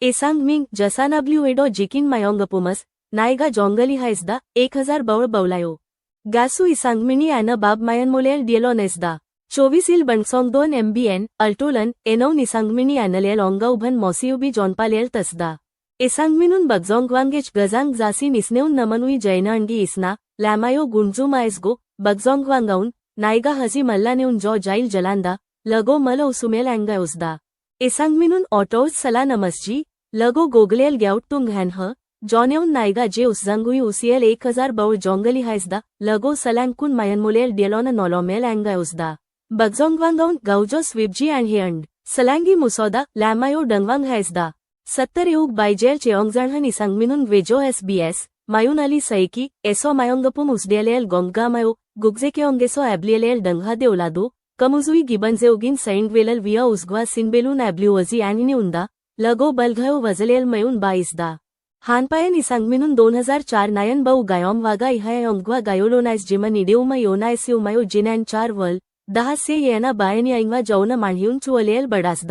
Esangming, jasanabluedo jikin mayongapumas, naiga jongali haisda, 1000 baul baulayo. Gasu isangmini ana bab mayanmolel dielonesda. 24 बणसोंग 2 MBN, अल्टोलन, एनौ निसांगमिनी ॲनलेल ऑंगा उभन मॉसियुबी जॉनपालेल तसदा. एसांगमिनून बगजोंगवांगेच गजांग जासी निस्नेऊन नमनुई जैनांगी इसना, लॅमायो गुंजूमायसगो, बगजोंगवांगाऊन, नायगा हजी मल्लानेऊन जॉ जाईल जलांदा, लगो मल उसुमेल अँगा उसदा. एसांगमिनून ऑटोज सला नमस्जी, लगो गोगलेल ग्याउट्टुंग हॅनह, जॉनेऊन नायगा जे उसजांगुई उसियल 1000 बाउल जॉंगली हायसदा, लगो सलांगकुन मायनमोलेल डियलोन नॉलोमेल अँगा उसदा. बगजोंगवांगाऊन गाउजो स्विबजी आणि हेअंड सलांगी मुसोदा लॅमायो डंगवांग हायसदा. 70 युग बायजेल चेओंगजाणहन इसांगमिनून वेजो SBS, मायून अली सैकी, एसो मायोंगपुम उसडेलेल गोंगगामायो, गुगजेकेओंगेसो ॲब्लिएलेल डंगहा देवलादो, कमुजुई गिबनजेउगिन सैंगवेलल विया उस्गवा सिनबेलून ॲब्ल्युअजी आणि उंदा, लगो बलघयो वजलेल मयून बाईसदा. हानपायन इसांगमिनून 2004 नायन बाऊ गायोम वागा इहायोंगवा गायोलोनाइस जिमन इडेउमा योनाइसिउमायो जिनॅन 4 वर्ल, 10 से येना बायन याइंगवा जौन मांढियून चुअलेल बडासदा.